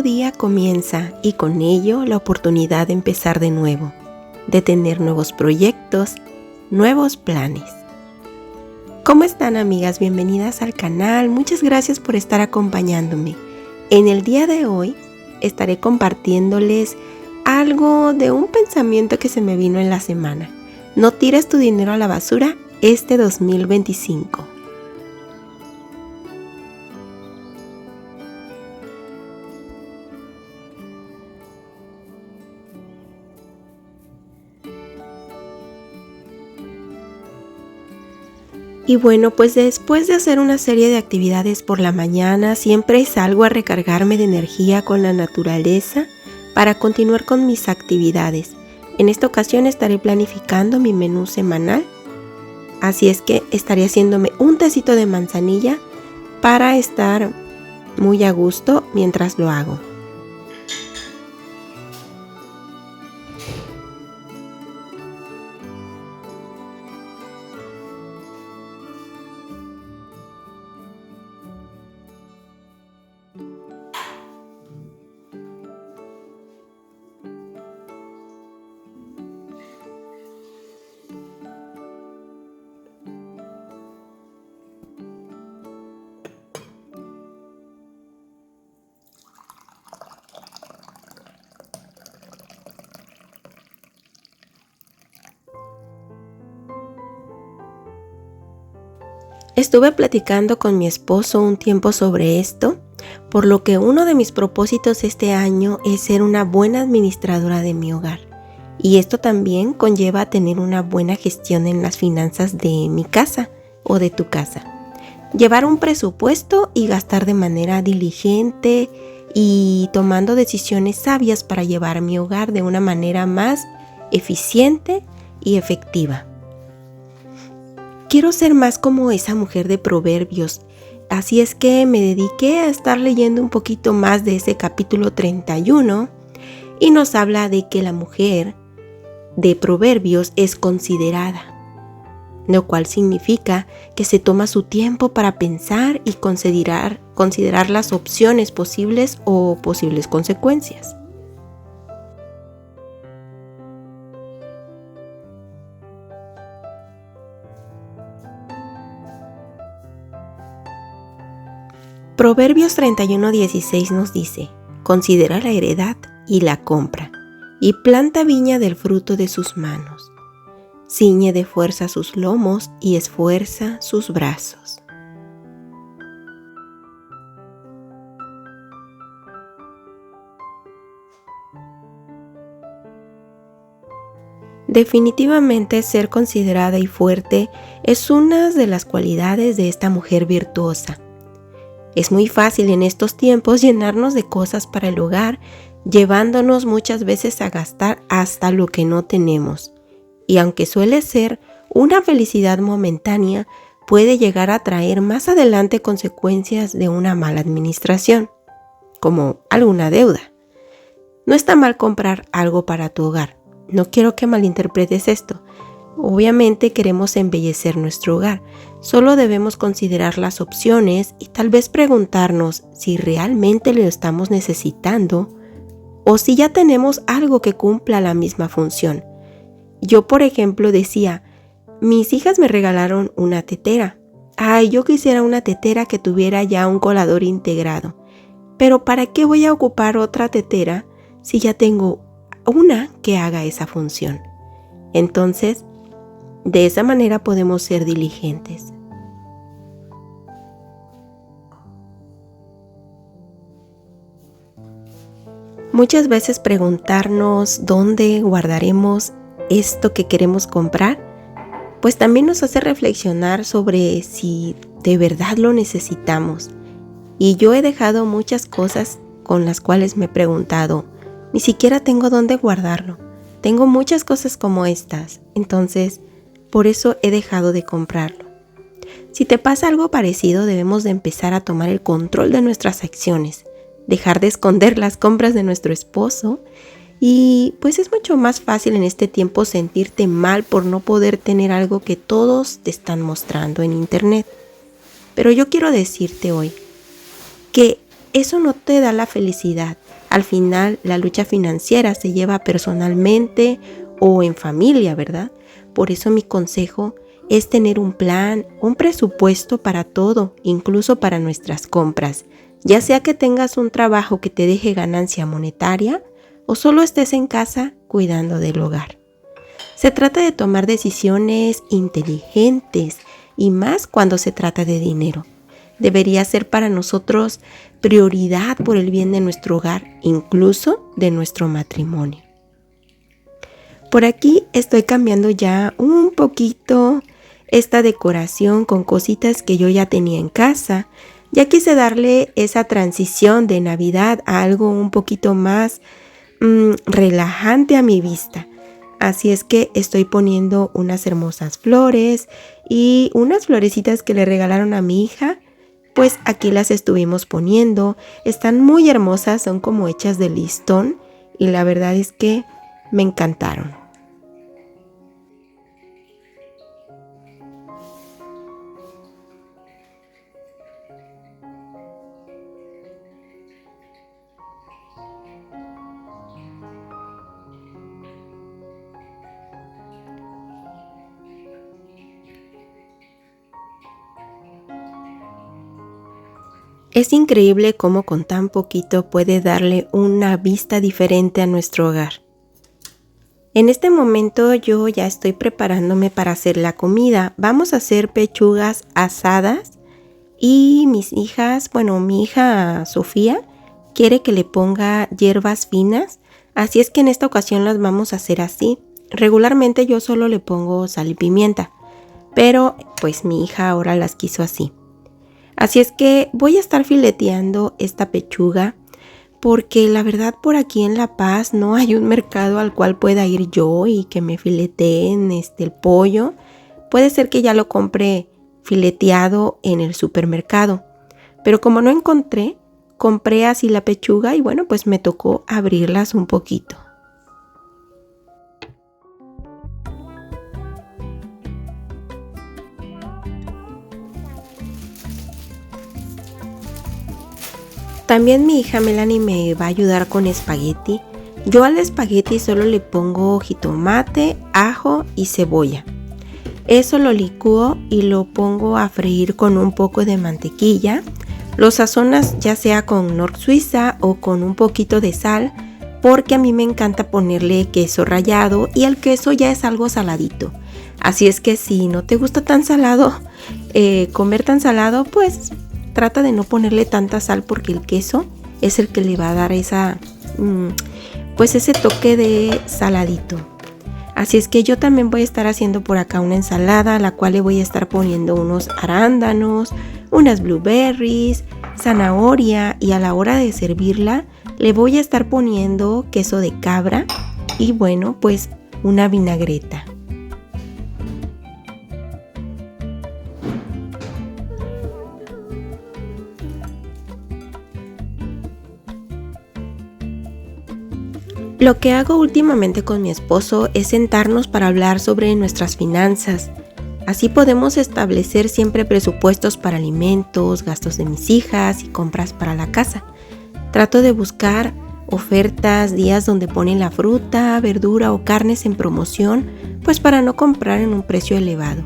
nuevo día comienza y con ello la oportunidad de empezar de nuevo, de tener nuevos proyectos, nuevos planes. ¿Cómo están, amigas? Bienvenidas al canal. Muchas gracias por estar acompañándome. En el día de hoy estaré compartiéndoles algo de un pensamiento que se me vino en la semana. No tires tu dinero a la basura este 2025. Y bueno, pues después de hacer una serie de actividades por la mañana, siempre salgo a recargarme de energía con la naturaleza para continuar con mis actividades. En esta ocasión estaré planificando mi menú semanal, así es que estaré haciéndome un tecito de manzanilla para estar muy a gusto mientras lo hago. Estuve platicando con mi esposo un tiempo sobre esto, por lo que uno de mis propósitos este año es ser una buena administradora de mi hogar. Y esto también conlleva tener una buena gestión en las finanzas de mi casa o de tu casa. Llevar un presupuesto y gastar de manera diligente y tomando decisiones sabias para llevar mi hogar de una manera más eficiente y efectiva. Quiero ser más como esa mujer de Proverbios, así es que me dediqué a estar leyendo un poquito más de ese capítulo 31 y nos habla de que la mujer de Proverbios es considerada, lo cual significa que se toma su tiempo para pensar y considerar las opciones posibles o posibles consecuencias. Proverbios 31:16 nos dice: considera la heredad y la compra, y planta viña del fruto de sus manos. Ciñe de fuerza sus lomos y esfuerza sus brazos. Definitivamente ser considerada y fuerte es una de las cualidades de esta mujer virtuosa. Es muy fácil en estos tiempos llenarnos de cosas para el hogar, llevándonos muchas veces a gastar hasta lo que no tenemos. Y aunque suele ser una felicidad momentánea, puede llegar a traer más adelante consecuencias de una mala administración, como alguna deuda. No está mal comprar algo para tu hogar. No quiero que malinterpretes esto. Obviamente queremos embellecer nuestro hogar. Solo debemos considerar las opciones y tal vez preguntarnos si realmente lo estamos necesitando o si ya tenemos algo que cumpla la misma función. Yo, por ejemplo, decía, mis hijas me regalaron una tetera. Ay, yo quisiera una tetera que tuviera ya un colador integrado. Pero ¿para qué voy a ocupar otra tetera si ya tengo una que haga esa función? Entonces, de esa manera podemos ser diligentes. Muchas veces preguntarnos dónde guardaremos esto que queremos comprar, pues también nos hace reflexionar sobre si de verdad lo necesitamos. Y yo he dejado muchas cosas con las cuales me he preguntado, ni siquiera tengo dónde guardarlo. Tengo muchas cosas como estas, entonces por eso he dejado de comprarlo. Si te pasa algo parecido, debemos de empezar a tomar el control de nuestras acciones, dejar de esconder las compras de nuestro esposo y pues es mucho más fácil en este tiempo sentirte mal por no poder tener algo que todos te están mostrando en internet. Pero yo quiero decirte hoy que eso no te da la felicidad, Al final, la lucha financiera se lleva personalmente o en familia, ¿verdad? Por eso mi consejo es tener un plan, un presupuesto para todo, incluso para nuestras compras. Ya sea que tengas un trabajo que te deje ganancia monetaria o solo estés en casa cuidando del hogar. Se trata de tomar decisiones inteligentes y más cuando se trata de dinero. Debería ser para nosotros prioridad por el bien de nuestro hogar, incluso de nuestro matrimonio. Por aquí estoy cambiando ya un poquito esta decoración con cositas que yo ya tenía en casa. Ya quise darle esa transición de Navidad a algo un poquito más relajante a mi vista. Así es que estoy poniendo unas hermosas flores y unas florecitas que le regalaron a mi hija. Pues aquí las estuvimos poniendo. Están muy hermosas, son como hechas de listón y la verdad es que me encantaron. Es increíble cómo con tan poquito puede darle una vista diferente a nuestro hogar. En este momento yo ya estoy preparándome para hacer la comida. Vamos a hacer pechugas asadas y mi hija Sofía quiere que le ponga hierbas finas, así es que en esta ocasión las vamos a hacer así. Regularmente yo solo le pongo sal y pimienta, pero pues mi hija ahora las quiso así. Así es que voy a estar fileteando esta pechuga porque la verdad por aquí en La Paz no hay un mercado al cual pueda ir yo y que me fileteen el pollo. Puede ser que ya lo compre fileteado en el supermercado, pero como no encontré, compré así la pechuga y bueno, pues me tocó abrirlas un poquito. También mi hija Melanie me va a ayudar con espagueti. Yo al espagueti solo le pongo jitomate, ajo y cebolla. Eso lo licúo y lo pongo a freír con un poco de mantequilla. Lo sazonas ya sea con Nor Suiza o con un poquito de sal, porque a mí me encanta ponerle queso rallado y el queso ya es algo saladito. Así es que si no te gusta tan salado, comer tan salado, pues trata de no ponerle tanta sal porque el queso es el que le va a dar ese toque de saladito. Así es que yo también voy a estar haciendo por acá una ensalada a la cual le voy a estar poniendo unos arándanos, unas blueberries, zanahoria y a la hora de servirla le voy a estar poniendo queso de cabra y bueno, pues una vinagreta. Lo que hago últimamente con mi esposo es sentarnos para hablar sobre nuestras finanzas. Así podemos establecer siempre presupuestos para alimentos, gastos de mis hijas y compras para la casa. Trato de buscar ofertas, días donde ponen la fruta, verdura o carnes en promoción, pues para no comprar en un precio elevado.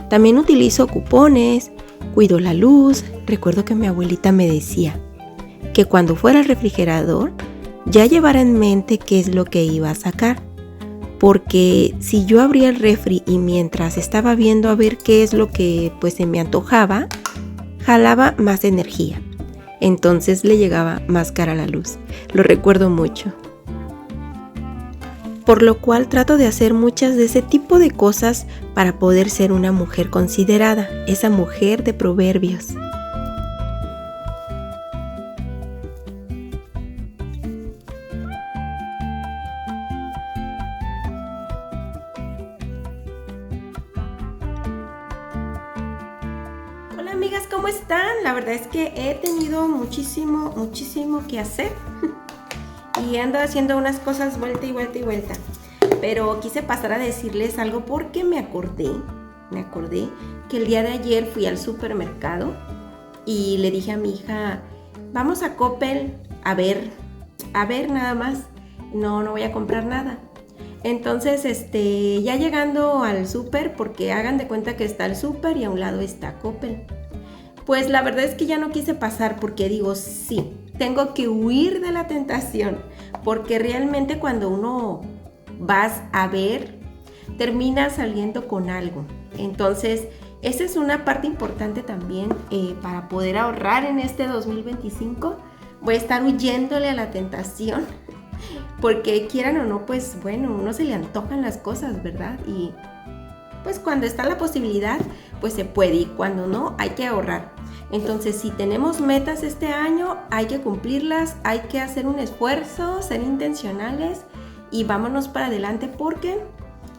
También utilizo cupones, cuido la luz. Recuerdo que mi abuelita me decía que cuando fuera al refrigerador ya llevara en mente qué es lo que iba a sacar, porque si yo abría el refri y mientras estaba viendo a ver qué es lo que pues se me antojaba, jalaba más energía, entonces le llegaba más cara la luz. Lo recuerdo mucho. Por lo cual trato de hacer muchas de ese tipo de cosas para poder ser una mujer considerada, esa mujer de proverbios. Hola amigas, ¿cómo están? La verdad es que he tenido muchísimo que hacer y ando haciendo unas cosas vuelta y vuelta y vuelta. Pero quise pasar a decirles algo porque me acordé que el día de ayer fui al supermercado y le dije a mi hija, vamos a Coppel a ver a ver nada más, no voy a comprar nada. Entonces, ya llegando al súper, porque hagan de cuenta que está el súper y a un lado está Coppel. Pues la verdad es que ya no quise pasar porque digo, sí, tengo que huir de la tentación, porque realmente cuando uno vas a ver, termina saliendo con algo. Entonces, esa es una parte importante también para poder ahorrar en este 2025. Voy a estar huyéndole a la tentación, porque quieran o no, pues bueno, uno se le antojan las cosas, ¿verdad? Y pues cuando está la posibilidad, pues se puede, y cuando no, hay que ahorrar. Entonces, si tenemos metas este año, hay que cumplirlas, hay que hacer un esfuerzo, ser intencionales y vámonos para adelante, porque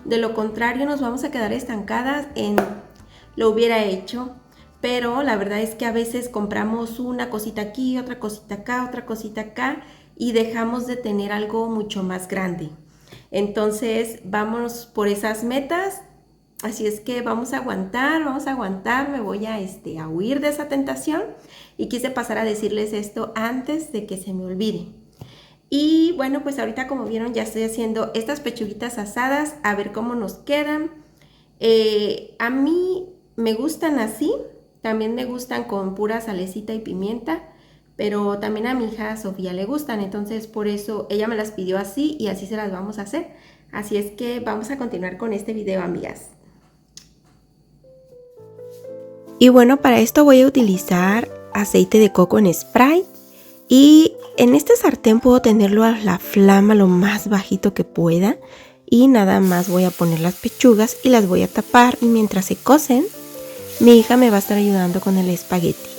de lo contrario nos vamos a quedar estancadas en lo hubiera hecho. Pero la verdad es que a veces compramos una cosita aquí, otra cosita acá, otra cosita acá, y dejamos de tener algo mucho más grande. Entonces, vamos por esas metas. Así es que vamos a aguantar, me voy a huir de esa tentación, y quise pasar a decirles esto antes de que se me olvide. Y bueno, pues ahorita, como vieron, ya estoy haciendo estas pechuguitas asadas, a ver cómo nos quedan. A mí me gustan así, también me gustan con pura salecita y pimienta, pero también a mi hija Sofía le gustan, entonces por eso ella me las pidió así y así se las vamos a hacer. Así es que vamos a continuar con este video, amigas. Y bueno, para esto voy a utilizar aceite de coco en spray, y en este sartén puedo tenerlo a la flama lo más bajito que pueda, y nada más voy a poner las pechugas y las voy a tapar, y mientras se cocen, mi hija me va a estar ayudando con el espagueti.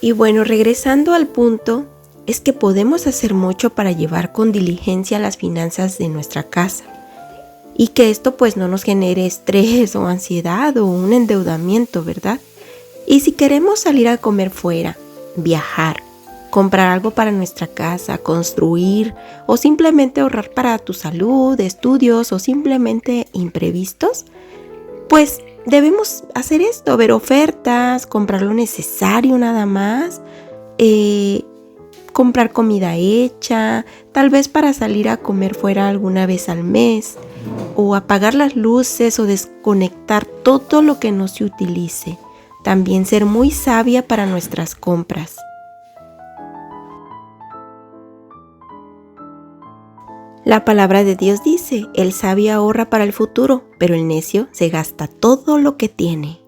Y bueno, regresando al punto, es que podemos hacer mucho para llevar con diligencia las finanzas de nuestra casa, y que esto pues no nos genere estrés o ansiedad o un endeudamiento, ¿verdad? Y si queremos salir a comer fuera, viajar, comprar algo para nuestra casa, construir o simplemente ahorrar para tu salud, estudios o simplemente imprevistos, pues debemos hacer esto, ver ofertas, comprar lo necesario nada más, comprar comida hecha, tal vez para salir a comer fuera alguna vez al mes, o apagar las luces o desconectar todo lo que no se utilice. También ser muy sabia para nuestras compras. La palabra de Dios dice, el sabio ahorra para el futuro, pero el necio se gasta todo lo que tiene.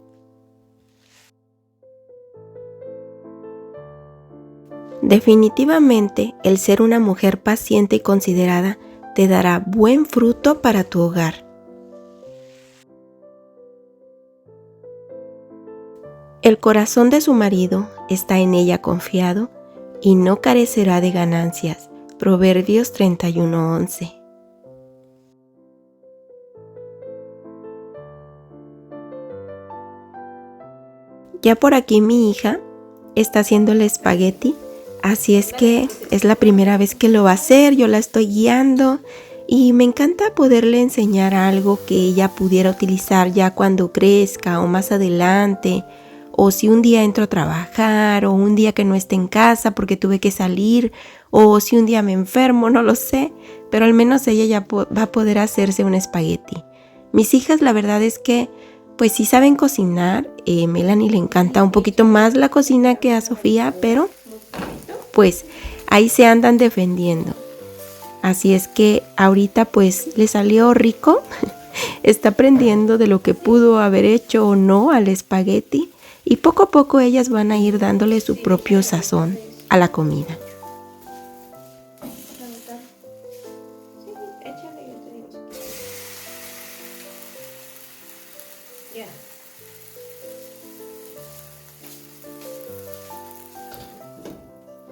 Definitivamente, el ser una mujer paciente y considerada te dará buen fruto para tu hogar. El corazón de su marido está en ella confiado y no carecerá de ganancias. Proverbios 31:11. Ya por aquí mi hija está haciendo el espagueti, así es que es la primera vez que lo va a hacer, yo la estoy guiando y me encanta poderle enseñar algo que ella pudiera utilizar ya cuando crezca o más adelante, o si un día entro a trabajar o un día que no esté en casa porque tuve que salir, o si un día me enfermo, no lo sé, pero al menos ella ya va a poder hacerse un espagueti. Mis hijas, la verdad es que pues sí saben cocinar. Melanie le encanta un poquito más la cocina que a Sofía, pero pues ahí se andan defendiendo. Así es que ahorita pues le salió rico, está aprendiendo de lo que pudo haber hecho o no al espagueti, y poco a poco ellas van a ir dándole su propio sazón a la comida.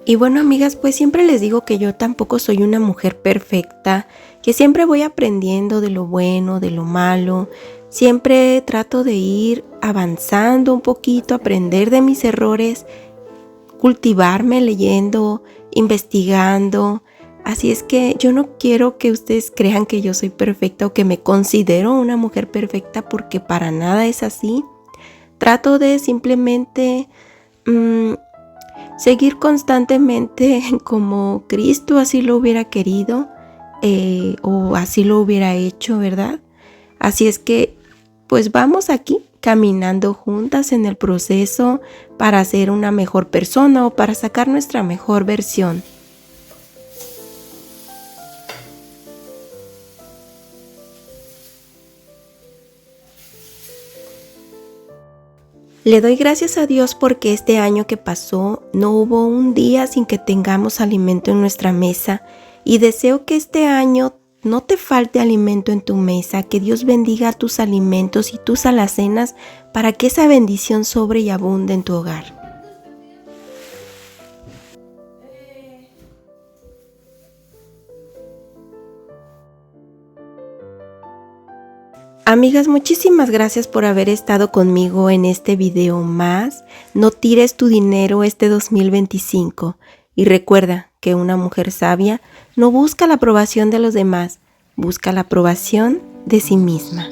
Y bueno, amigas, pues siempre les digo que yo tampoco soy una mujer perfecta, que siempre voy aprendiendo de lo bueno, de lo malo. Siempre trato de ir avanzando un poquito, aprender de mis errores, cultivarme leyendo, investigando. Así es que yo no quiero que ustedes crean que yo soy perfecta o que me considero una mujer perfecta, porque para nada es así. trato de simplemente seguir constantemente como Cristo así lo hubiera querido o así lo hubiera hecho, ¿verdad? Así es que pues vamos aquí caminando juntas en el proceso para ser una mejor persona o para sacar nuestra mejor versión. Le doy gracias a Dios porque este año que pasó no hubo un día sin que tengamos alimento en nuestra mesa y deseo que este año no te falte alimento en tu mesa, que Dios bendiga tus alimentos y tus alacenas para que esa bendición sobre y abunde en tu hogar. Amigas, muchísimas gracias por haber estado conmigo en este video más. No tires tu dinero este 2025 y recuerda que una mujer sabia no busca la aprobación de los demás, busca la aprobación de sí misma.